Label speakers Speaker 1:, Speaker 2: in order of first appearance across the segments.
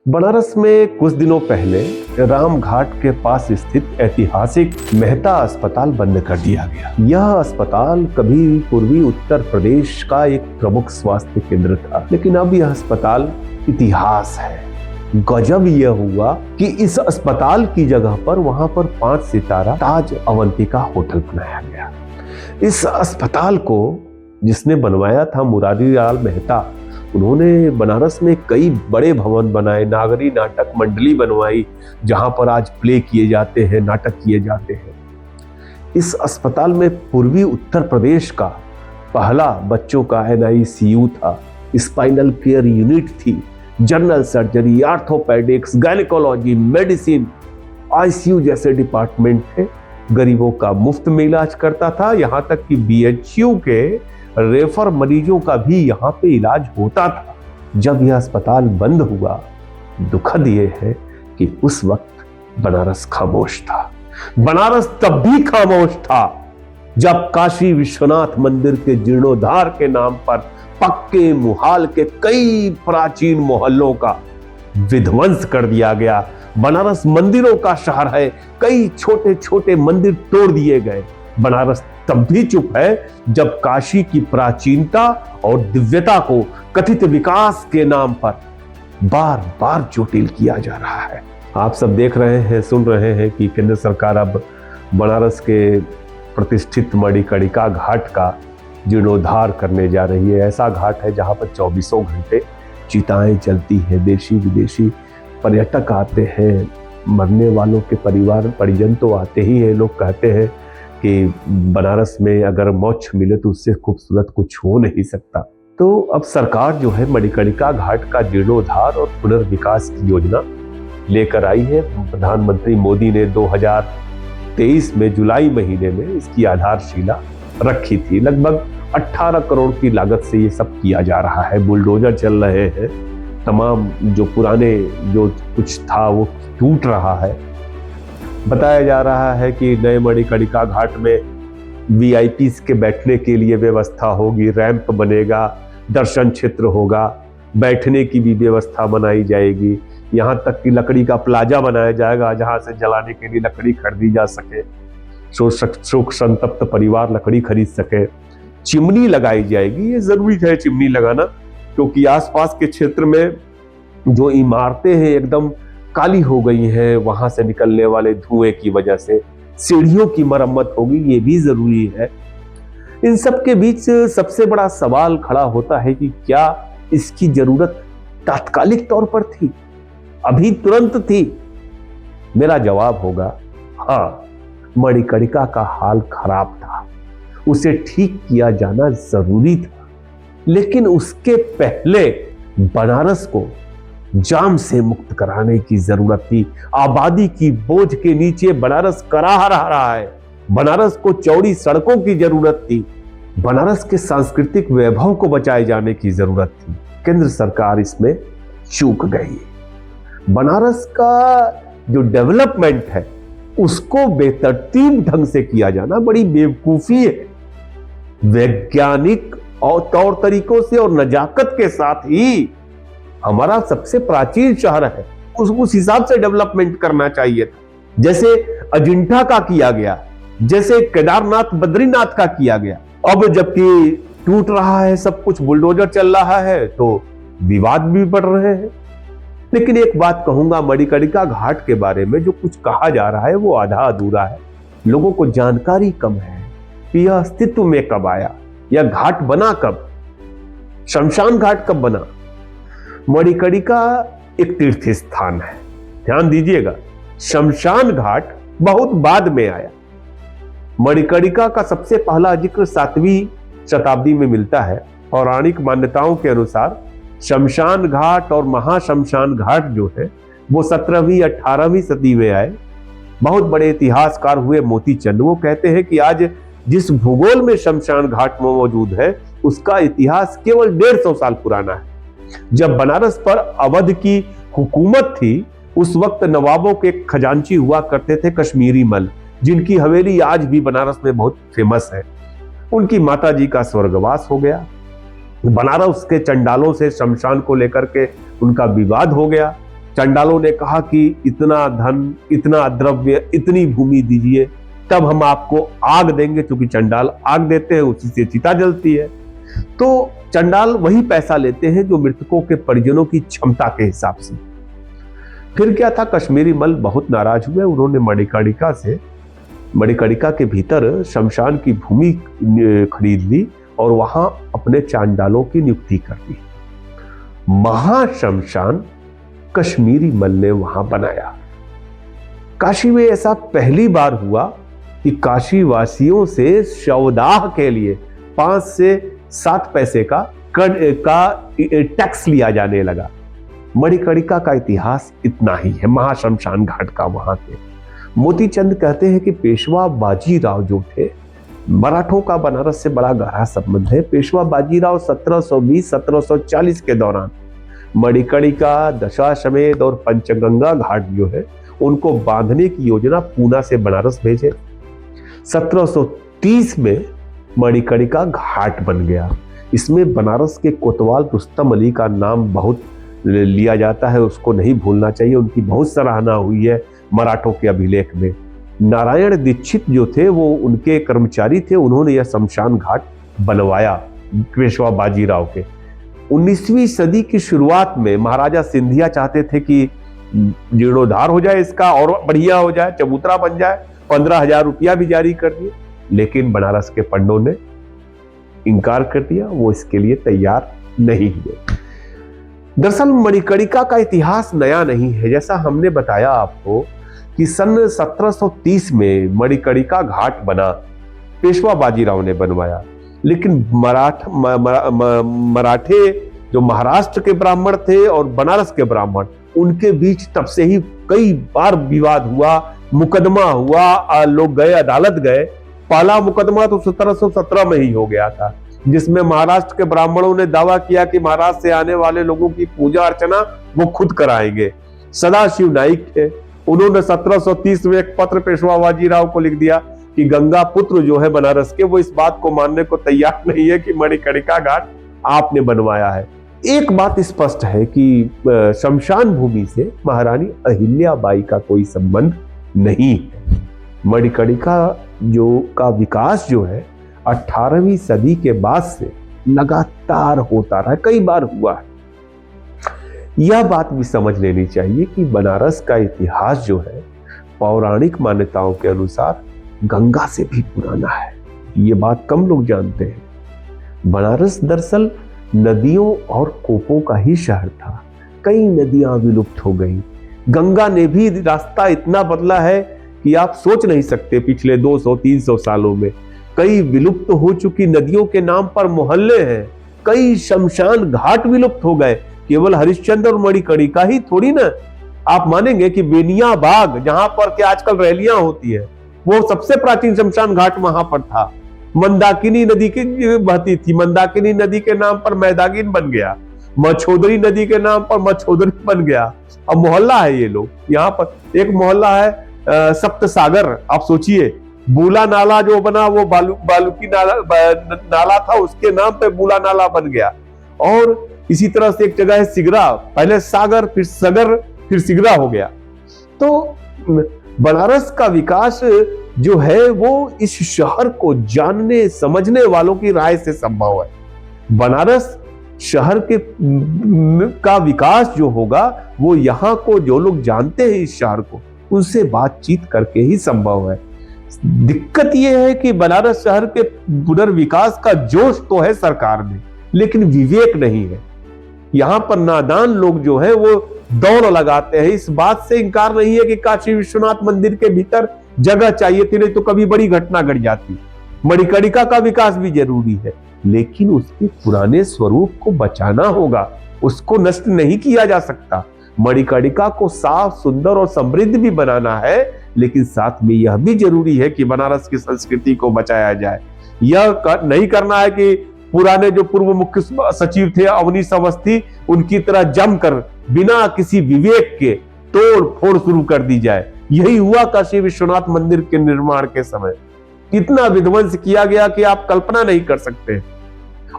Speaker 1: बनारस में कुछ दिनों पहले राम घाट के पास स्थित ऐतिहासिक मेहता अस्पताल बंद कर दिया गया। यह अस्पताल कभी पूर्वी उत्तर प्रदेश का एक प्रमुख स्वास्थ्य केंद्र था, लेकिन अब यह अस्पताल इतिहास है। गजब यह हुआ कि इस अस्पताल की जगह पर वहां पर 5 सितारा ताज अवंतिका होटल बनाया गया। इस अस्पताल को जिसने बनवाया था मुरारी लाल मेहता, उन्होंने बनारस में कई बड़े भवन बनाए, नागरी नाटक मंडली बनवाई, जहां पर आज प्ले किए जाते हैं, नाटक किए जाते हैं। इस अस्पताल में पूर्वी उत्तर प्रदेश का पहला बच्चों का NICU था, स्पाइनल केयर यूनिट थी, general surgery, orthopaedics, gynaecology, medicine, ICU जैसे डिपार्टमेंट थे। गरीबों का मुफ्त में इलाज करता था, यहां तक कि BHU के रेफर मरीजों का भी यहाँ पे इलाज होता था। जब यह अस्पताल बंद हुआ, दुखद ये है कि उस वक्त बनारस खामोश था। बनारस तब भी खामोश था जब काशी विश्वनाथ मंदिर के जीर्णोद्धार के नाम पर पक्के मुहाल के कई प्राचीन मोहल्लों का विध्वंस कर दिया गया। बनारस मंदिरों का शहर है, कई छोटे छोटे मंदिर तोड़ दिए गए। बनारस तब भी चुप है जब काशी की प्राचीनता और दिव्यता को कथित विकास के नाम पर बार बार चोटिल किया जा रहा है। आप सब देख रहे हैं, सुन रहे हैं कि केंद्र सरकार अब बनारस के प्रतिष्ठित मणिकर्णिका घाट का जीर्णोद्धार करने जा रही है। ऐसा घाट है जहां पर 24 घंटे चिताएं जलती हैं, देशी विदेशी पर्यटक आते हैं, मरने वालों के परिवार परिजन तो आते ही हैं। लोग कहते हैं कि बनारस में अगर मोक्ष मिले तो उससे खूबसूरत कुछ हो नहीं सकता। तो अब सरकार जो है मणिकर्णिका घाट का जीर्णोद्धार और पुनर्विकास की योजना लेकर आई है। प्रधानमंत्री मोदी ने 2023 में जुलाई महीने में इसकी आधारशिला रखी थी। लगभग 18 करोड़ की लागत से ये सब किया जा रहा है। बुलडोजर चल रहे हैं, तमाम जो पुराने जो कुछ था वो टूट रहा है। बताया जा रहा है कि नए मणिकर्णिका घाट में VIPs के बैठने के लिए व्यवस्था होगी, रैंप बनेगा, दर्शन क्षेत्र होगा, बैठने की भी व्यवस्था बनाई जाएगी। यहाँ तक कि लकड़ी का प्लाजा बनाया जाएगा जहाँ से जलाने के लिए लकड़ी खरीदी जा सके, शोक संतप्त परिवार लकड़ी खरीद सके। चिमनी लगाई जाएगी, ये जरूरी है चिमनी लगाना, क्योंकि आसपास के क्षेत्र में जो इमारतें हैं एकदम काली हो गई है, वहां से निकलने वाले धुएं की वजह से सीढ़ियों की मरम्मत होगी, ये भी जरूरी है। इन सब के बीच सबसे बड़ा सवाल खड़ा होता है कि क्या इसकी जरूरत तात्कालिक तौर पर थी, अभी तुरंत थी? मेरा जवाब होगा हाँ, मणिकर्णिका का हाल खराब था, उसे ठीक किया जाना जरूरी था, लेकिन उसके पहले बनारस को जाम से मुक्त कराने की जरूरत थी। आबादी की बोझ के नीचे बनारस कराह रहा है। बनारस को चौड़ी सड़कों की जरूरत थी। बनारस के सांस्कृतिक वैभव को बचाए जाने की जरूरत थी। केंद्र सरकार इसमें चूक गई। बनारस का जो डेवलपमेंट है उसको बेतरतीब ढंग से किया जाना बड़ी बेवकूफी है। वैज्ञानिक और तौर तरीकों से और नजाकत के साथ ही हमारा सबसे प्राचीन शहर है, उस हिसाब से डेवलपमेंट करना चाहिए था। जैसे अजिंठा का किया गया, जैसे केदारनाथ बद्रीनाथ का किया गया। अब जबकि टूट रहा है सब कुछ, बुलडोजर चल रहा है, तो विवाद भी बढ़ रहे हैं। लेकिन एक बात कहूंगा, मणिकर्णिका घाट के बारे में जो कुछ कहा जा रहा है वो आधा अधूरा है। लोगों को जानकारी कम है कि यह अस्तित्व में कब आया, यह घाट बना कब, शमशान घाट कब बना। मणिकर्णिका एक तीर्थ स्थान है, ध्यान दीजिएगा। शमशान घाट बहुत बाद में आया। मणिकर्णिका का सबसे पहला जिक्र 7वीं शताब्दी में मिलता है। पौराणिक मान्यताओं के अनुसार शमशान घाट और महाशमशान घाट जो है वो 17वीं 18वीं सदी में आए। बहुत बड़े इतिहासकार हुए मोती चंद, वो कहते हैं कि आज जिस भूगोल में शमशान घाट में मौजूद है उसका इतिहास केवल 150 साल पुराना है। जब बनारस पर अवध की हुकूमत थी, उस वक्त नवाबों के खजांची हुआ करते थे कश्मीरी मल, जिनकी हवेली आज भी बनारस में बहुत फेमस है। उनकी माताजी का स्वर्गवास हो गया। बनारस के चंडालों से शमशान को लेकर के उनका विवाद हो गया। चंडालों ने कहा कि इतना धन, इतना द्रव्य, इतनी भूमि दीजिए, तब हम आपको आग देंगे, क्योंकि चंडाल आग देते हैं, उसी से चिता जलती है। तो चंडाल वही पैसा लेते हैं जो मृतकों के परिजनों की क्षमता के हिसाब से। फिर क्या था, कश्मीरी मल बहुत नाराज हुए। उन्होंने मणिकर्णिका के भीतर शमशान की भूमि खरीद ली और वहां अपने चांडालों की नियुक्ति कर दी। महाशमशान कश्मीरी मल ने वहां बनाया। काशी में ऐसा पहली बार हुआ कि काशी वासियों से शवदाह के लिए 5 से 7 पैसे का टैक्स लिया जाने लगा। मणिकर्णिका का इतिहास इतना ही है, महाशमशान घाट का। वहां के मोतीचंद कहते हैं कि पेशवा बाजीराव जो थे, मराठों का बनारस से बड़ा गहरा संबंध है। पेशवा बाजीराव 1720-1740 के दौरान मणिकर्णिका, दशाश्वमेध और पंचगंगा घाट जो है उनको बांधने की योजना पूना से बनारस भेजे। 1730 में मणिकर्णिका घाट बन गया। इसमें बनारस के कोतवाल रुस्तम अली का नाम बहुत लिया जाता है, उसको नहीं भूलना चाहिए। उनकी बहुत सराहना हुई है मराठों के अभिलेख में। नारायण दीक्षित जो थे वो उनके कर्मचारी थे, उन्होंने यह शमशान घाट बनवाया पेशवा बाजीराव के। 19वीं सदी की शुरुआत में महाराजा सिंधिया चाहते थे कि जीर्णोद्धार हो जाए, इसका और बढ़िया हो जाए, चबूतरा बन जाए। 15,000 रुपया भी जारी कर दिए, लेकिन बनारस के पंडों ने इनकार कर दिया, वो इसके लिए तैयार नहीं हुए। दरअसल मणिकर्णिका का इतिहास नया नहीं है। जैसा हमने बताया आपको कि सन 1730 में मणिकर्णिका घाट बना, पेशवा बाजीराव ने बनवाया। लेकिन मराठे जो महाराष्ट्र के ब्राह्मण थे और बनारस के ब्राह्मण, उनके बीच तब से ही कई बार विवाद हुआ, मुकदमा हुआ, लोग गए, अदालत गए। पहला मुकदमा तो 1717 में ही हो गया था, जिसमें महाराष्ट्र के ब्राह्मणों ने दावा किया कि महाराष्ट्र से आने वाले लोगों की पूजा अर्चना वो खुद कराएंगे। सदाशिव नाइक थे, उन्होंने 1730 में एक पत्र पेशवा बाजीराव को लिख दिया कि गंगा पुत्र जो है बनारस के, वो इस बात को मानने को तैयार नहीं है कि मणिकर्णिका घाट आपने बनवाया है। एक बात स्पष्ट है कि शमशान भूमि से महारानी अहिल्याबाई का कोई संबंध नहीं है। मणिकर्णिका का विकास जो है 18वीं सदी के बाद से लगातार होता रहा, कई बार हुआ है। यह बात भी समझ लेनी चाहिए कि बनारस का इतिहास जो है पौराणिक मान्यताओं के अनुसार गंगा से भी पुराना है। ये बात कम लोग जानते हैं। बनारस दरअसल नदियों और कोपों का ही शहर था। कई नदियां विलुप्त हो गई। गंगा ने भी रास्ता इतना बदला है कि आप सोच नहीं सकते। पिछले 200-300 सालों में कई विलुप्त हो चुकी नदियों के नाम पर मोहल्ले हैं। कई शमशान घाट विलुप्त हो गए। केवल हरिश्चंद्र और मणिकर्णिका ही थोड़ी ना। आप मानेंगे कि बेनिया बाग, जहां पर के आजकल रैलियां होती है, वो सबसे प्राचीन शमशान घाट वहां पर था। मंदाकिनी नदी की बहती थी, मंदाकिनी नदी के नाम पर मैदागिन बन गया। मछोदरी नदी के नाम पर मछोदरी बन गया। अब मोहल्ला है ये लोग। यहाँ पर एक मोहल्ला है सप्त सागर। आप सोचिए, बूला नाला जो बना वो बालूकी नाला था, उसके नाम पे बूला नाला बन गया। और इसी तरह से एक जगह है सिगरा, पहले सागर फिर सगर फिर सिगरा हो गया। तो बनारस का विकास जो है वो इस शहर को जानने समझने वालों की राय से संभव है। बनारस शहर का विकास जो होगा वो यहाँ को जो लोग जानते हैं इस शहर को, उनसे बातचीत करके ही संभव है। दिक्कत यह है कि बनारस शहर के पुनर्विकास का जोश तो है सरकार में, लेकिन विवेक नहीं है। यहाँ पर नादान लोग जो है वो दौड़ लगाते हैं। इस बात से इंकार नहीं है कि काशी विश्वनाथ मंदिर के भीतर जगह चाहिए थी, नहीं तो कभी बड़ी घटना घट जाती। मणिकर्णिका का विकास भी जरूरी है, लेकिन उसके पुराने स्वरूप को बचाना होगा, उसको नष्ट नहीं किया जा सकता। मणिकर्णिका को साफ, सुंदर और समृद्ध भी बनाना है, लेकिन साथ में यह भी जरूरी है कि बनारस की संस्कृति को बचाया जाए। यह नहीं करना है कि पुराने जो पूर्व मुख्य सचिव थे अवनीश अवस्थी, उनकी तरह जमकर बिना किसी विवेक के तोड़ फोड़ शुरू कर दी जाए। यही हुआ काशी विश्वनाथ मंदिर के निर्माण के समय। इतना विध्वंस किया गया कि आप कल्पना नहीं कर सकते।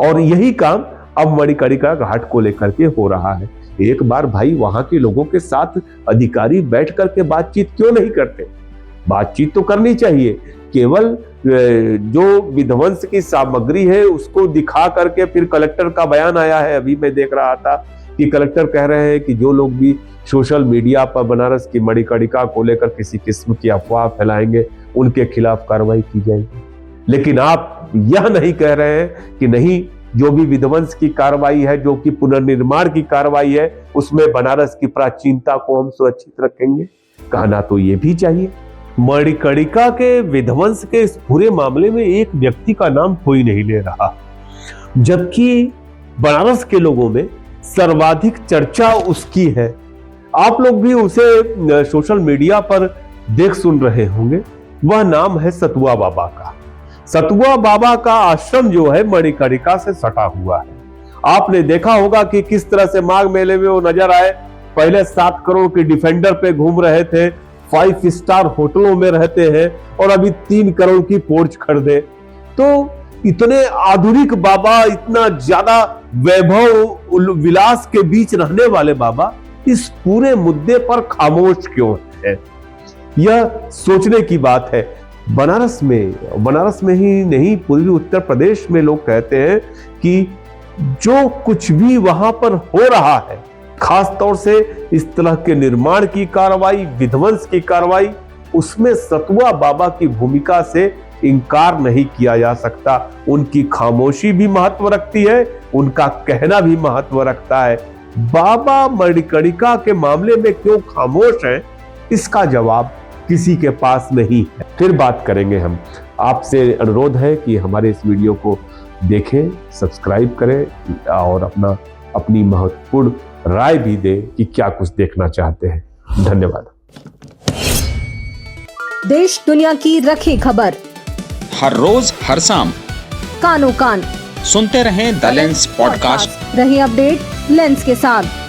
Speaker 1: और यही काम अब मणिकर्णिका घाट को लेकर के हो रहा है। एक बार भाई वहां के लोगों के साथ अधिकारी बैठ करके बातचीत क्यों नहीं करते? बातचीत तो करनी चाहिए। केवल जो विध्वंस की सामग्री है उसको दिखा करके फिर कलेक्टर का बयान आया है, अभी मैं देख रहा था कि कलेक्टर कह रहे हैं कि जो लोग भी सोशल मीडिया पर बनारस की मणिकर्णिका को लेकर किसी किस्म की अफवाह फैलाएंगे उनके खिलाफ कार्रवाई की जाएगी। लेकिन आप यह नहीं कह रहे हैं कि नहीं, जो भी विध्वंस की कार्रवाई है, जो कि पुनर्निर्माण की कार्रवाई है, उसमें बनारस की प्राचीनता को हम सुरक्षित रखेंगे। कहना तो ये भी चाहिए। मणिकर्णिका के विध्वंस के इस पूरे मामले में एक व्यक्ति का नाम कोई नहीं ले रहा, जबकि बनारस के लोगों में सर्वाधिक चर्चा उसकी है। आप लोग भी उसे सोशल मीडिया पर देख सुन रहे होंगे। वह नाम है सतुआ बाबा का। सतुआ बाबा का आश्रम जो है मणिकर्णिका से सटा हुआ है। आपने देखा होगा कि किस तरह से माघ मेले में वो नजर आए। पहले 7 करोड़ के डिफेंडर पे घूम रहे थे, 5 स्टार होटलों में रहते हैं और अभी 3 करोड़ की पोर्च खरीदे। तो इतने आधुनिक बाबा, इतना ज्यादा वैभव विलास के बीच रहने वाले बाबा इस पूरे मुद्दे पर खामोश क्यों है? यह सोचने की बात है। बनारस में ही नहीं, पूर्वी उत्तर प्रदेश में लोग कहते हैं कि जो कुछ भी वहां पर हो रहा है, खास तौर से इस तरह के निर्माण की कार्रवाई, विध्वंस की कार्रवाई, उसमें सतुआ बाबा की भूमिका से इनकार नहीं किया जा सकता। उनकी खामोशी भी महत्व रखती है, उनका कहना भी महत्व रखता है। बाबा मणिकर्णिका के मामले में क्यों खामोश हैं, इसका जवाब किसी के पास नहीं है। फिर बात करेंगे हम। आपसे अनुरोध है कि हमारे इस वीडियो को देखें, सब्सक्राइब करें और अपनी महत्वपूर्ण राय भी दें कि क्या कुछ देखना चाहते हैं। धन्यवाद।
Speaker 2: देश दुनिया की रखी खबर
Speaker 3: हर रोज हर शाम
Speaker 2: कानो कान
Speaker 3: सुनते रहें द लेंस पॉडकास्ट।
Speaker 2: रहे अपडेट लेंस के साथ।